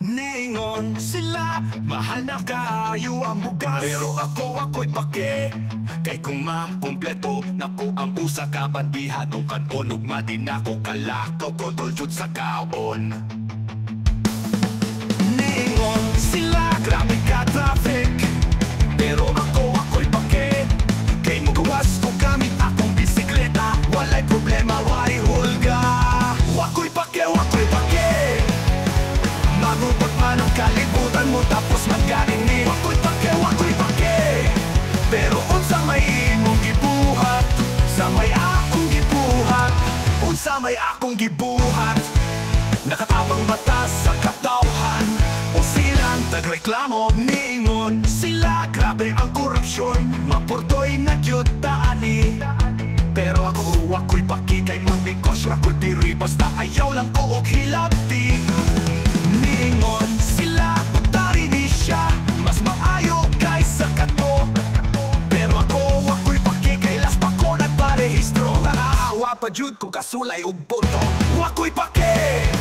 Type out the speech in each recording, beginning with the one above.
Ningon sila, mahal na kayo ang bugas. Pero ako'y pake. Kay kung makumpleto na ko ang usa ka bandihan o kanon ug madin ako kalakaw ko tuljud sa kaon. Ningon sila, grabe ka traffic. Pero ako'y pake. Kay mugawas ko gamit akong bisikleta. Walay problema, walay hulga. Wako'y pake. Magubot man ang kalibutan mo tapos magkaini. Wako'y pake. Pero unsa may imong gibuhat, sa may akong gibuhat, unsa may akong gibuhat. Nakatabang batas sa katawhan o silang tagreklamo. Ningon sila, grabe ang korupsyon. Mapurdoy na gyud taani. Pero ako'y paki kay mangbigos. Rako'y diri basta ayaw lang ko og hilabti. Ningon sila, putari ni siya, mas maayo kaysa kato. Pero ako'y paki kay las pa ko nagparehistro. Naawa pa jud ko kasulay og boto. Wako'y paki.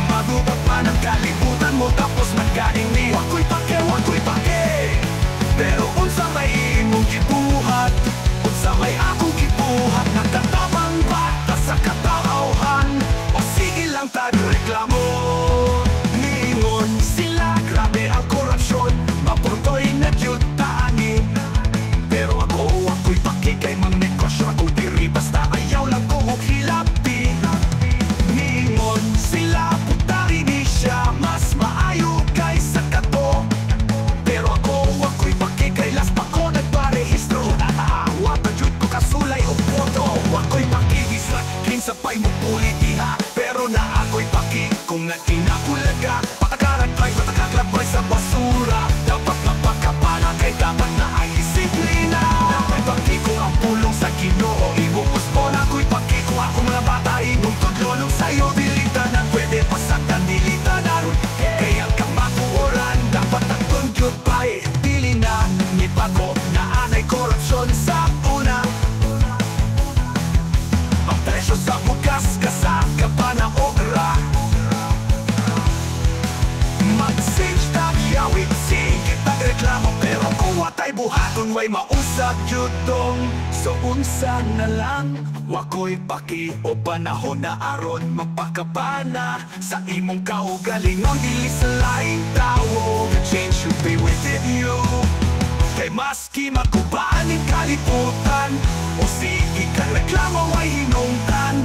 Magubot man ang kalibutan mo tapos magkaini. Wako'y paki. Pero unsa may imong gibuhat, unsa may akong gibuhat. Nagtatabang bata sa katawhan o sige lang tagreklamo. Ningon sila, grabe ang korupsyon. Mapurdoy na gyud taani. Pero ako'y paki kay mangnegosyo. Ako diri basta ayaw lang ko og hilabti. Ningon sila, putari ni siya, mas maayo kaysa kato. Pero ako'y paki kay las pa ko nagparehistro. Naawa pa jud ko kasulay og boto. Wako'y paki gisa, kinsa pa'y mo politiha. Pero na ako'y paki kung nagkinakulaga. Patakaran ay patakaklabay sa basura. Dapat mapakapana kay dapat na ay disiplina. Ako'y paki ko ang pulong sa Ginoo. Ibuhos ko na ako'y paki ko ako mga bata. Imong tudlolong sa'yo dilitanan. Pwede pasaktan dilitanan. Kaya kang makuoran. Dapat ang tungyot pa'y dili na nipako na anay korupsyon sa una. Ang presyo sa bukas kasaka pa na obra. Mag-sage tag yawit sige tagreklamo. Pero kung watay buhaton way mausap yutong. So unsa na lang wako'y paki o panahon na aron mapakapana sa imong kaugalingon. Dili sa laing tao, change should be within you. Kay maski makubaan ng kalibutan o sige kang reklamo ay hinungtan.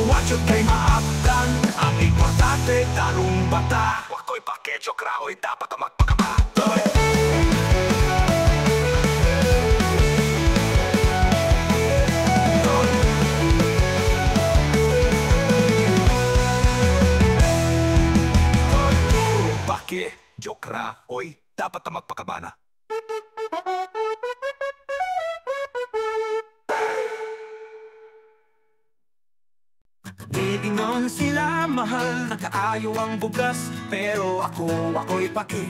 Watch yun kay maabdan. Ang importante tarong bata. Wako'y paki, jokrao'y dapat ang magpakabatoy. Paki, jokrao'y dapat ang magpakabana. Ningon sila, mahal na kaayo ang bugas. Pero ako'y paki.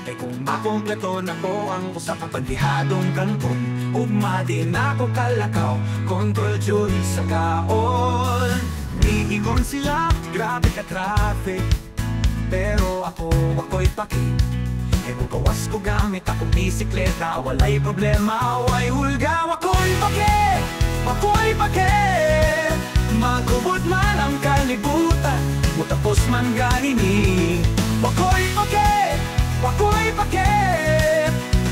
Kay kung makumpleto na ko ang usap ang pandihadong kanton. Umadi na ko kalakaw, kontrol jud sa kaon. Ningon sila, grabe ka traffic. Pero ako'y paki. Kay mugawas ko gamit akong bisikleta. Walay problema, way hulga. Wako'y paki. Magubot man ang kalibutan mo tapos man ganini. Wako'y pake.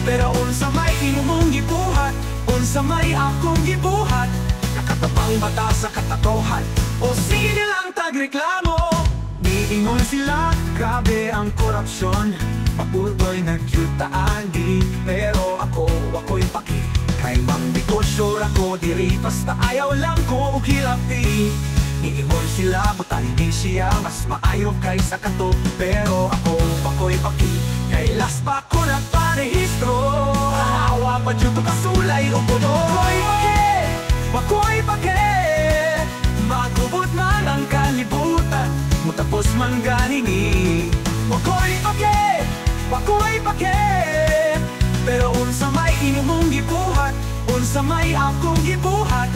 Pero unsa may imong gibuhat, unsa may akong gibuhat. Nakatabang bata sa katatohan o sige lang tagreklamo. Niingon sila, grabe ang korupsyon. Mapurdoy nagyutaan di. Pero ako'y paki. Kay mangbigosyo ako diri basta ayaw lang ko og hilabti. Niingon sila, butali di siya, mas maayo kaysa kato. Pero ako'y paki. Kay las pa ko nagparehistro. Awa pa dyan to kasulay o boto. Wako'y paki. Magubot man ang kalibutan mo tapos man ganini. Wako'y paki. Pero unsa may imong gibuhat, unsa may akong gibuhat.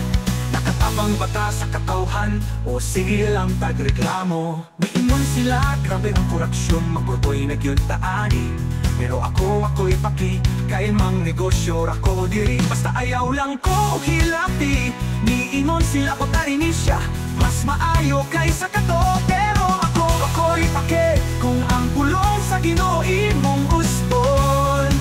Nakatawa Nagkatabang bata sa katauhan o sige lang tagreklamo. Maingon sila, grabe ang korupsyon, magbutoy nagyuntaani. Pero ako'y paki, kay mang negosyo ako diri. Basta ayaw lang ko hilati, niingon sila ko tarini siya. Mas maayo kaysa kato, pero ako'y paki. Kung ang pulong sa Ginoo imong uston,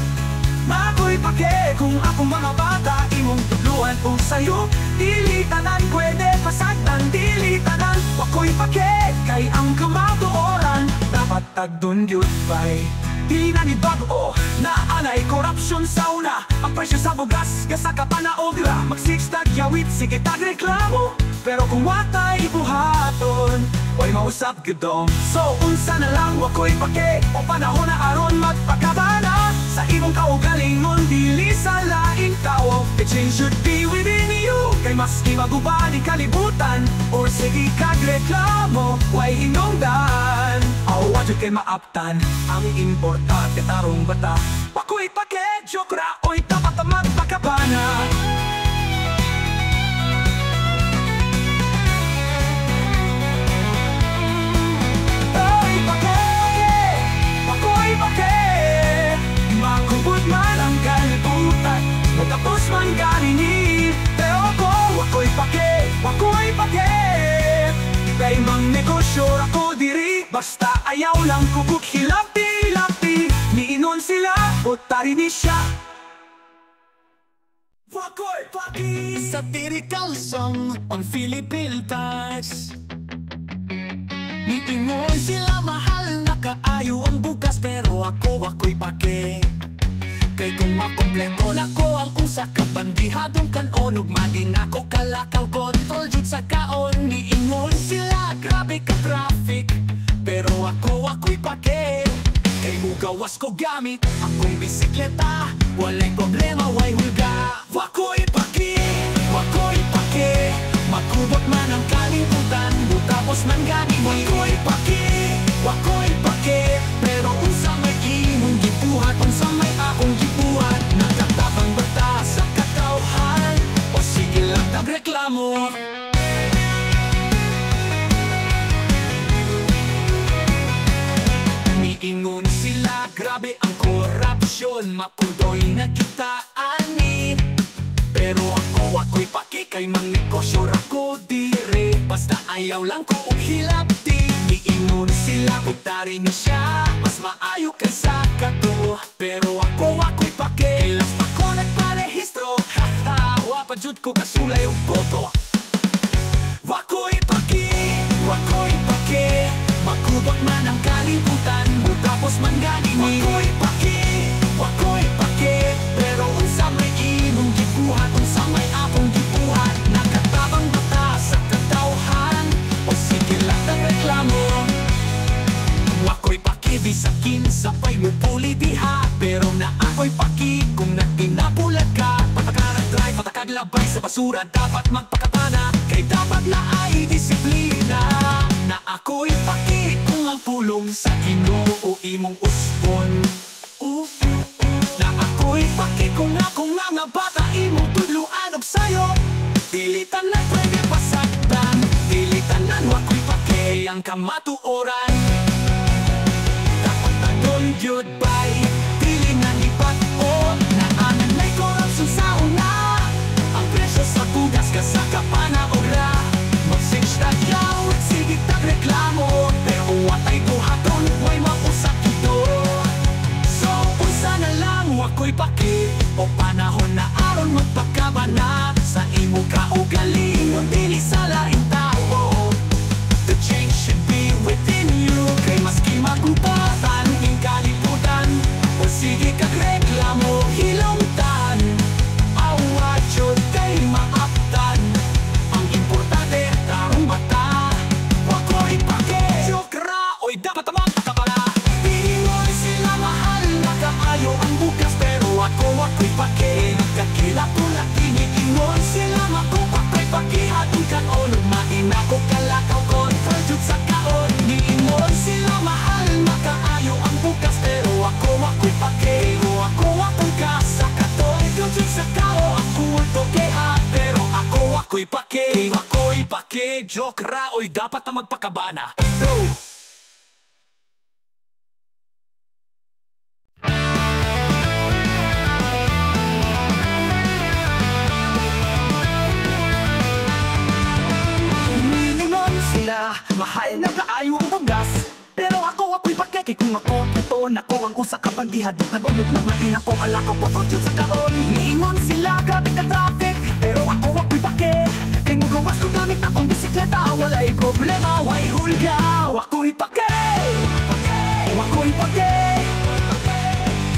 mako'y paki. Kung ako mga bata imong tuluan o sayo, dili tanan pwede pasagdan, dili tanan. Ako'y paki, kay ang kamatuoran dapat tagdundyot bay. Di na ni bago na anay korupsyon sa una. Ang presyo sa bugas, gasa ka pa na ogra. Magsigsdag yawit, sige tagreklamo. Pero kung watay ibuhaton, way mausap gudong. So unsa na lang wako'y pake, o panahon na aron magpakabana. Sa imong kaugalingon, dili sa laing tao. The change should be within you. Kay maski magubani kalibutan, or sige kagreklamo, way hinungdan. Awadyo kay maaptan, ang importante tarong bata. Wako'y pake, joke ra, oy dapat magpakabana. Tapos man ganini, pero ako'y pake. Kay mang negosyo ako diri, basta ayaw lang kubuk hilapi. Niinon sila, o tarini siya. Ako'y pake. Satirical song on Philippine Times. Niingon sila, mahal na kaayo ang bukas, pero ako'y pake. Kay kung makompleto na ko ang usa ka bandihadong kanon, ug maging ako kalakaw kontrol jud sa kaon. Niingon sila, grabe ka traffic, pero ako'y pake. Kay mugawas ko gamit akong bisikleta, walay problema, way hulga. Ako'y pake, magkubot man ang kalibutan, butapos man gani mo. Ako'y pake, pero unsa may imong gibuhat, unsa may akong gibuhat. Nagkatabang bata sa katauhan, o sige lang tagreklamo. Niingon sila, grabe ang korupsyon, mapudoy na kita ani. Pero ako'y pake, kay mang negosyo ako dire. Basta ayaw lang ko og hilapti. Niingon sila, putari ni siya, mas maayo kaysa kato. Pero ako'y pake, ilas pa ko nagparehistro. Wapa jud ko kasulay og boto. Ako'y pake, magkubot man ang kalibutan, butapos man gani mo. Ako'y pake, pero unsa may imong gibuhat, unsa may akong gibuhat. Nakatabang bata sa katauhan, o sige lang tagreklamo. Ako'y pake, bisag kinsa pa'y mo puli diha, pero na ako'y pake kung nagtinapulat ka. Patakag-drive, patakaglabay sa basura, dapat magpakatana. Kay dapat na ay disiplina. Na ako'y pake kung ang pulong sa Ginoo imong uspon. Na ako'y pake kung akong mga bata imong tudluan og sayo. Dili tanan pwede pasagdan, dili tanan ako'y pake ang kamatuoran. Dapat tanong yun bay, dili na ipat-o. Na anan may korupsyon sa una, ang presyo sa bugas kasaka pa na obra. Mag-sigsdag yaw, sige tagreklamo, pero watay buhaton, way mausak ito. So unsa na lang ako'y pake, o panahon na aron magpakabana. Sa imo kaugalingon, dili sa laing tao. The change should be within you. Kay maski magubatan ing kalibutan, joke ra oy dapat na magpakabana. Go! Mahal na kaayo ang bugas, pero ako'y pakeke kung ako totoon ako ang usa ka bandiha. Nag-unod na matin ako alakaw po yun sa kaon. Niingon sila grabe ka traffic, pero ako'y pake. Kay magawas ko gamit akong bisikleta, wala'y problema, way hulga. Ako'y pake, ako'y pake.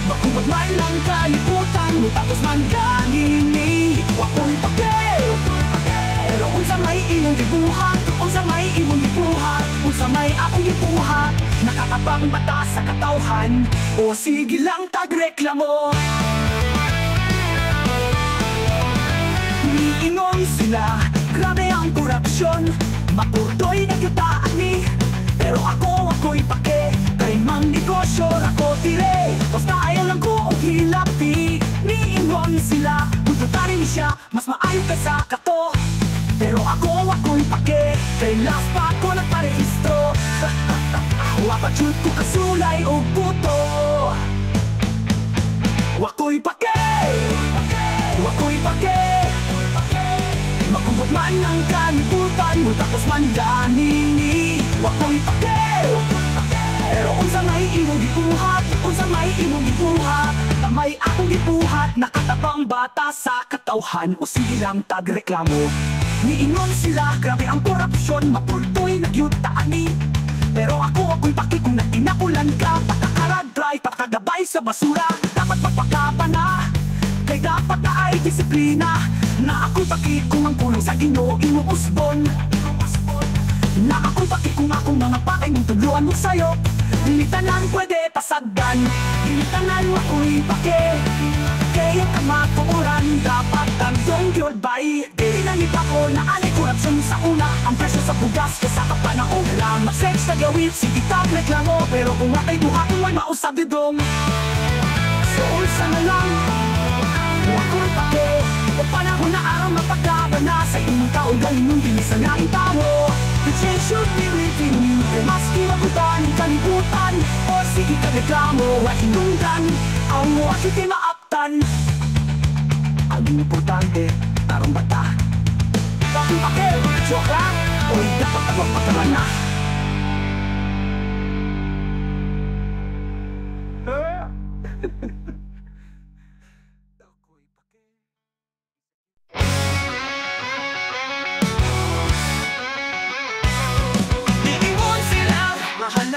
Makumag man lang kaliputan mo tapos man ganini. Ako'y pake, pero unsa may imong gibuhat, unsa may imong gibuhat, unsa may akong gibuhat, nakatabang mata sa katawhan, o sige lang tagreklamo. Niingon sila, grabe ang korupsyon, mapurdoy na kitaan ni. Pero ako'y pake, kay mang negosyo ako dire. Basta ayaw lang ko o hilapi. Niingon sila, kung tutarin siya, mas maayo kaysa kato. Pero ako'y pake, kay last pa ako nagparehistro. Wapadyod ko kasulay o puto. Ako'y pake, ako'y pake. Makumot man ang kalibutan mo tapos man ganini. Ako'y pake, pero unsa may imong gibuhat, unsa may imong gibuhat, na may akong gibuhat, nakatabang bata sa katawhan, o sige lang tagreklamo. Niingon sila, grabe ang korupsyon, mapultoy nagyutaan ni. Pero ako'y paki kung natinakulan ka, patakarag-drive, patakagabay sa basura. Dapat magpakapa na, kay dapat na ay disiplina. Na ako'y paki kung ang kulang sa Ginoo imong usbon. Na ako'y paki kung akong mga patay mong tuluan mo sa'yo. Dilitanan pwede pasagdan, dilitanan ako'y paki. Kaya ka matuuran, dapat ang dong bay. Di nanip ako na anay korupsyon sa una. Ang presyo sa bugas kesa ka panahon lang mag-sex na gawin, sige tagreklamo. Pero kung akay duha kung may mausap didong, so ulsa na lang, ako'y pake. O panahon na araw mapagkabana sa imong taong galing nung bilisan na itawo. The change should be within you, kay maski mabutan, kalibutan, o sige tagreklamo, at inundan ang mo at maaptan. Ang importante, tarong bata. Bakit pake, joke lang, o dapat ang magpatalan na.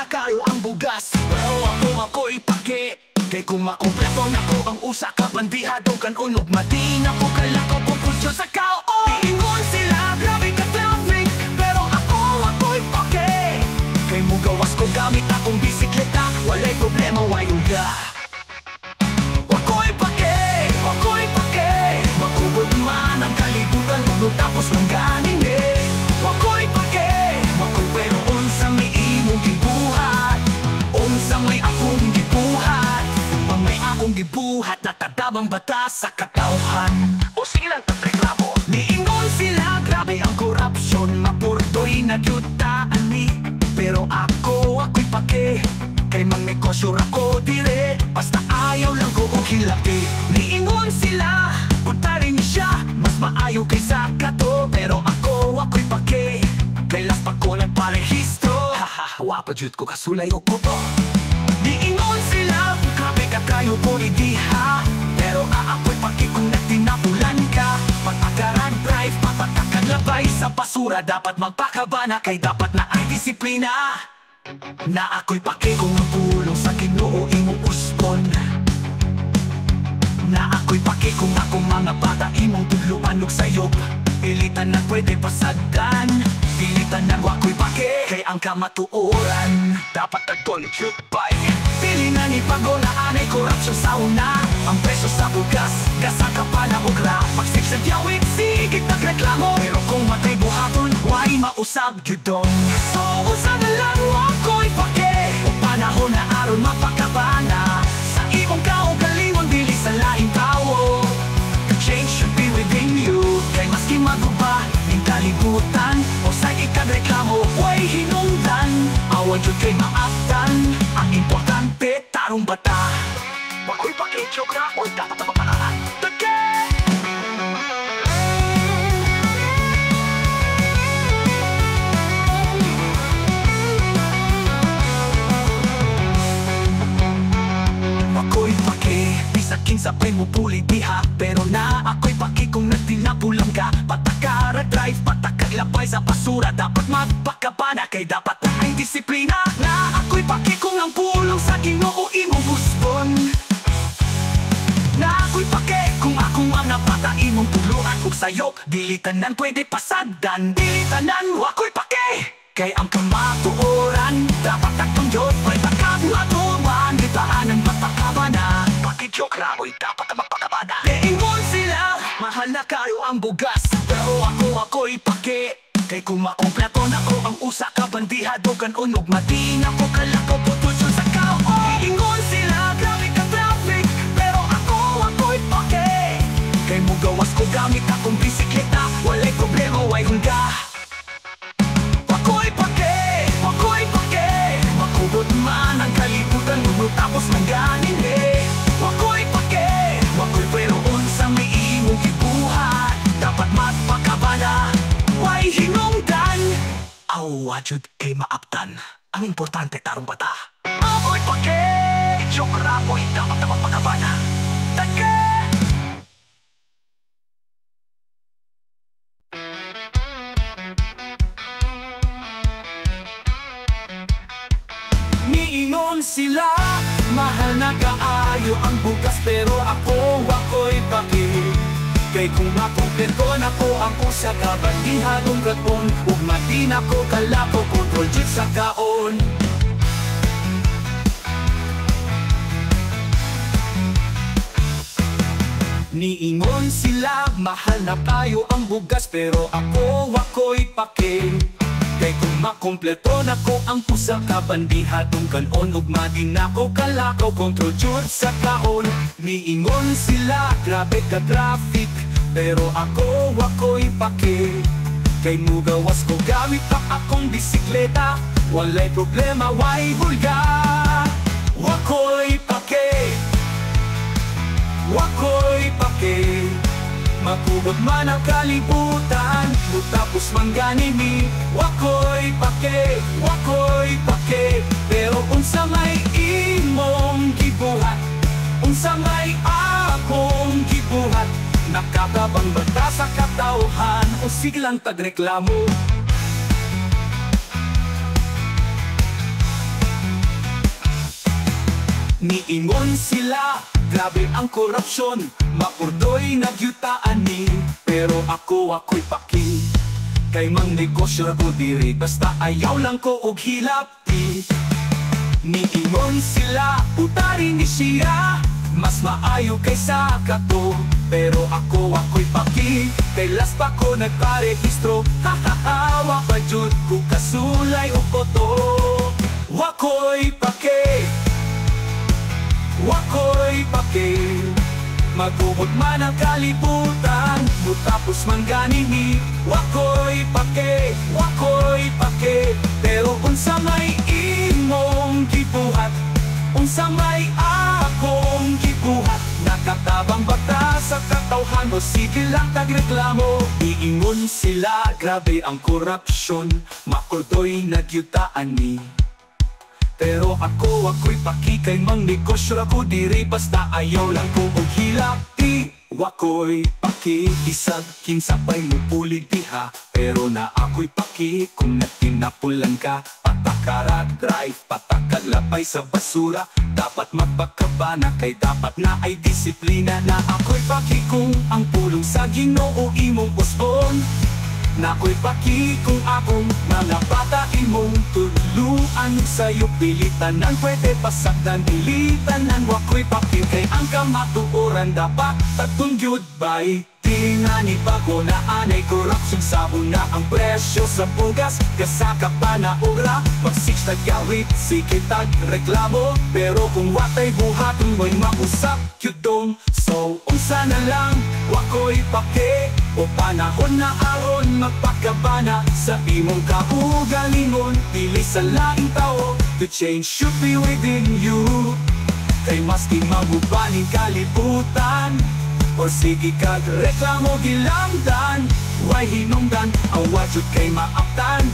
Kayo ang bugas, pero ako'y pake. Kay kung makumpleto na ko ang usa ka bandihado kan unog mati na ko kalakaw kung pulsyo sa kao. Iingon sila, grabe ka traffic, pero ako'y pake. Kay mo gawas ko gamit akong bisikleta, walay problema, wayuga. Ako'y pake, makubod man ang kalibutan mo tapos ng ganing eh. Ako'y pake, pero unsa may imong gibuhat, unsa may akong gibuhat, pang may akong gibuhat, natadabang bata sa katawhan, o sige lang tagreklamo. Niingon sila, grabe ang korupsyon, mapurdoy na gyutaan ni. Pero ako'y pake, kay mang negosyo ako dire. Basta ayaw lang ko o hilapi. Niingon sila, putarin siya, mas maayo kaysa kato. Pero ako'y pake, kay last pa ko nagparehistro. Wapadyod ko kasulay o puto. Niingon sila, grabe ka kayo po idiha. Pero ako'y paki kung nagtinapulan ka. Pag-akarang drive, papatakalabay sa basura. Dapat magpakabana, kay dapat na ay disiplina. Na ako'y paki kung magpulong sa Ginoo imong usbon. Na ako'y paki kung akong mga bata imong tuluan og sayop. Pilitan na pwede pasagdan, pilitan na ako'y pake. Kay ang kamatuoran, dapat nag-contribute by. Pili na ni Pagola, anay korupsyon sa una. Ang presyo sa bugas, gasa ka pa na ugra. Magsip sa diyawit, sige nagreklamo. Pero kung matay buhaton, why mausab yudon. So usa na lang ako'y pake. O panahon na aron mapakabana sa imong kaugalingon, dili sa laing tao. The change should be within you. Kay maski maguba, ning kalibutan, o sa Tuwan yun kay maaktan. Ang importante, tarong bata. Wako'y pakitsyokra o dapat na mapalaan. Ako'y pake, bisag kinsapay mo puli diha. Pero na ako'y pake kung nagtinapulang ka. Patakara drive, patakaglapay sa basura. Dapat magpakabana kay dapat na ay disiplina. Na ako'y pake kung ang pulong sa Ginoo imong guston. Na ako'y pake kung akong mga bata imong tuluan. Kung sa'yo, dilitanan pwede pasagdan. Dilitanan, wako'y pake. Kay ang kamatuoran, dapat taktong Diyos pa'y magkabulatuman. Ditaan ang mapakabana, pakidyokra mo'y dapat ang mapakabana. Deingon sila, mahal na kayo ang bugas. Pero ako'y pake. Kay kung makompleto na ko ang usa ka bandiha, dogan unog mating ako kalako putulsyon sa kao. Deingon sila, grabe ka traffic. Pero ako'y pake. Kay mo gawas ko gamit akong bisikleta, walay problema, way hungga. Makubot man ang kalibutan mo tapos mangganin Wako'y pake, wako'y pero unsa may imong gibuhat. Dapat magpakabana, way hinungdan. Awa jud kay maaptan. Ang importante tarong bata. Ako'y pake, jokra ko'y dapat na magpakabana. Take! Niingon sila, mahal na kaayo ang bukas. Pero ako'y pake. Kay kung makumpleto na ko ang usa ka bandiha ng raton. Ug mati na ko kalako kontrol jud sa kaon. Niingon sila, mahal na tayo ang bugas. Pero ako'y pake. Kay kung makompleto na ko ang usa ka bandiha tong kanon. Ug madin ako kalakaw kontrol jud sa kaon. Niingon sila, grabe ka traffic. Pero ako'y pake. Kay mugawas ko gamit pa akong bisikleta, walay problema, way hulga. Wako'y pake. Wako'y pake. Makubot man ang kalibutan, tapos mangganini. Wako'y pake, wako'y pake. Pero unsa may imong gibuhat, unsa may akong gibuhat. Nakatabang bata sa katauhan o siglang tagreklamo. Niingon sila, grabe ang korupsyon, makurdoy nagyutaan ni. Pero ako'y paki. Kay mang negosyo ko diri, basta ayaw lang ko og hilapti. Niingon sila, utari ni siya, mas maayo kaysa kato. Pero ako'y paki. Kay last pa ko nagparehistro, hahahawa pa jud ko kasulay o koto. Wako'y paki. Wako'y pake. Magubot man ang kalibutan, tapos mangganini. Wako'y pake, wako'y pake. Pero unsa may imong gibuhat, unsa may akong gibuhat. Nakatabang bata sa katauhan o sige lang tagreklamo. Iingon sila, grabe ang korupsyon, makurdoy nagyutaan ni. Pero ako'y paki. Kay mang negosyo ako diri, basta ayaw lang ko og hilapti. Wako'y paki. Isag kinsapay mo puli diha. Pero na ako'y paki kung natinapulan ka. Patakara drive, patakaglapay sa basura. Dapat magpakabana kay dapat na ay disiplina. Na ako'y paki kung ang pulong sa Ginoo imong usbon. Na ako'y paki kung akong mga bata imong tuluan. Sa'yo pilitanan, pwede pasakdan, dilitanan. Wako'y paki. Kay ang kamatuoran dapat tatungyod bay. Di nga ni bago na anay korupsyon, sabon na ang presyo sa bugas. Kasaka pa na ura, mag-six nag-gawit, sikitag reklamo. Pero kung watay buhaton mo'y mausap, yudong So, unsa na lang, wako'y pake o panahon na aron magpakabana sa imong kaugalingon, pili sa laing tao. The change should be within you. Kay maski magubaning kalibutan, or sige kag reklamo gilamdan, way hinungdan, ang wajud kay maaptan.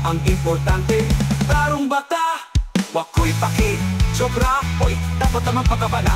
Ang importante, tarong bata, wako'y pake, sobra, oy, dapat naman pagkabana.